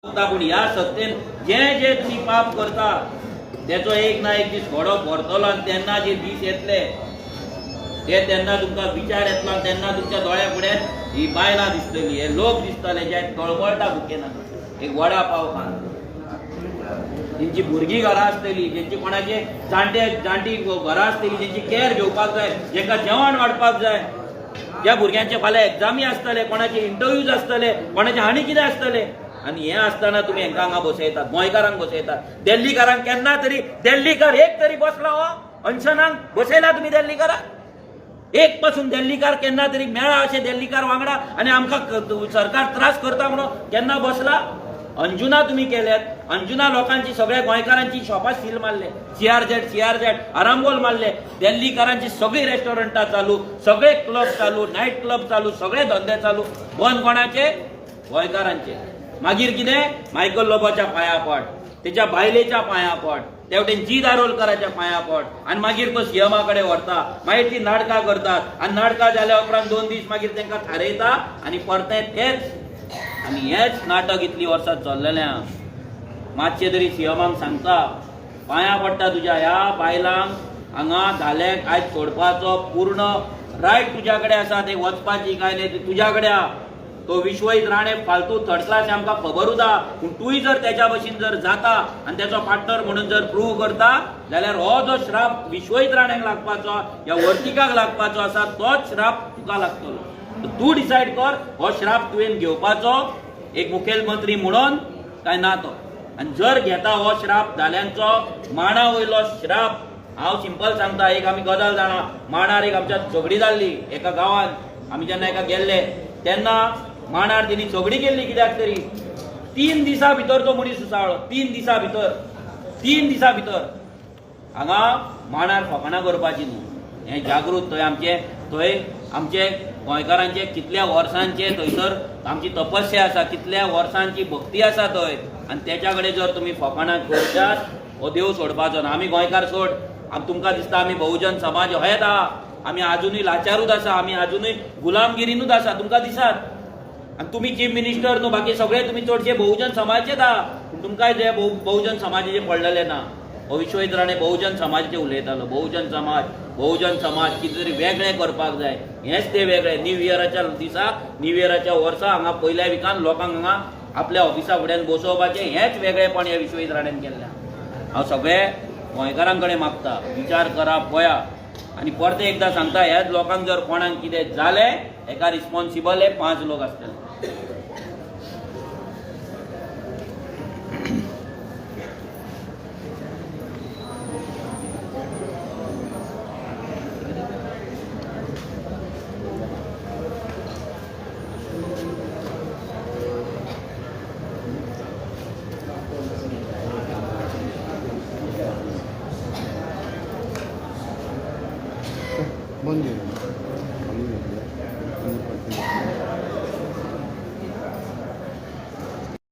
पण ह्या सत्तेन जे जे तुम्ही पाप करता त्याचो एक ना एक दीस घोडो भरतलो आणि तेन्ना जे दीस येतले ते तेन्ना तुमकां विचार येतलो आणि तेन्ना तुमच्या दोळ्या फुड्यान ही बायलां दिसतली, हे लोक दिसतले जे तळमळटा भुकेना एक वडा पाव खान, जेंची भुरगीं घरां आसतली, जेंची कोणाचे जाणटी घरां आसतली, जेंची केअर घेवपाक जाय, जेंका जेवण वाडपाक जाय, ज्या भुरग्यांचे फाल्यां एग्जामी आसतले, कोणाचे इंटरव्यूज आसतले, कोणाचे आनी कितें आसतले, आणि हे असताना तुम्ही हांकां हांगा बसयतात, गोंयकारांक बसयतात. दिल्लीकारांक केन्ना तरी दिल्लीकार एक तरी बसला हो अनशनाक बसयला तुम्ही दिल्लीकारांक एक पासून दिल्लीकार केन्ना तरी मेळा अशे दिल्लीकार वांगडा आणि आमकां सरकार त्रास करता म्हणून केन्ना बसला? अंजुना तुम्ही केल्यात. अंजुना लोकांची सगळ्या गोंयकारांची शॉपां सील मारले, सीआरझेड आरामगोल मारले, दिल्लीकारांची सगळी रेस्टॉरंटां चालू, सगळे क्लब चालू, नाईट क्लब चालू, सगळे धंदे चालू. बंद कोणाचे? गोंयकारांचे. मागीर कितें? मायकल लोबोच्या पायापड, त्याच्या बायलेच्या पायापड, तेवटेन जी दारोलकराच्या पायापड, आणि मागीर तो सीएमा कडेन व्हरता. मागीर ती नाटकां करतात आणि नाटकां जाल्या उपरांत 2 दीस मागीर तांकां थारयता आणि परते तेच. आणि हेच नाटक इतली वर्सां चल्लेलें. मातशें तरी सीएमाक सांगता, पांयां पडटा तुज्या ह्या बायलांक हांगा धालेक आयज सोडपाचो पूर्ण रायट तुज्या कडेन आसा. ते वचपाची काय नाही तुज्या कडेन आहा. तो विश्वजीत राणे फालतू थर्ड क्लास आमकां खबर उरता, पूण तूंय जर त्याच्या भशेन जर जाता आणि त्याचो पार्टनर म्हणून जर प्रूव्ह करता जाल्यार हो जो श्राप विश्वजीत राण्याक लागपाचो या वर्तिकाक लागपाचो आसा तोच श्राप तुका लागतलो. तूं डिसायड कर हो श्राप तुवें घेवपाचो एक मुखेलमंत्री म्हणून काय ना तो. आणि जर घेता हो श्राप धाल्यांचो मांडा वयलो श्राप, हांव सिंपल सांगता. एक आमी गजाल जाणा, मांडार एक आमच्या झगडी जाल्ली एका गांवांत. आमी जेन्ना एका गेल्ले तेन्ना मांडार तेणी झगडी केल्ली कित्याक तरी. 3 दिसां भितर तो मनीस सुसाळ्ळो. 3 दिसां भितर हांगा मांडार फकाणां करपाची न्हू. हें जागृत थंय आमचे गोंयकारांचे कितल्या वर्सांचे थंयसर आमची तपस्या आसा, कितल्या वर्सांची भक्ती आसा थंय. आणि त्याच्या कडेन जर तुमी फकाणां करतात हो देव सोडपाचो ना. आमी गोंयकार सोड, तुमकां दिसता आमी बहुजन समाज हयत आहा, आमी आजुनूय लाचारूच आसा, आमी आजुनूय गुलामगिरीनूच आसा तुमकां दिसात. आणि तुम्ही चीफ मिनिस्टर न्हू, बाकी सगळे तुम्ही चडशे बहुजन समाजाचेच आहा, पूण तुमकां जे बहुजन समाजाचे पडलेले ना. हो विश्वजीत राणे बहुजन समाजाचे उलयतालो. बहुजन समाज कितें तरी वेगळें करपाक जाय. हेंच ते वेगळे. न्यू इयराच्या दिसाक, न्यू इयराच्या वर्सा हांगा पयल्या विकान लोकांक हांगा आपल्या ऑफिसा फुड्यान बसोवपाचें हेंच वेगळेपण ह्या विश्वजीत राणेन केल्लें. हांव सगळे गोंयकारां कडेन मागता, विचार करा, पळया. आणि परते एकदा सांगता, ह्याच लोकांक जर कोणाक कितें जालें एका रिस्पॉन्सिबल 5 लोक आसतले. बंद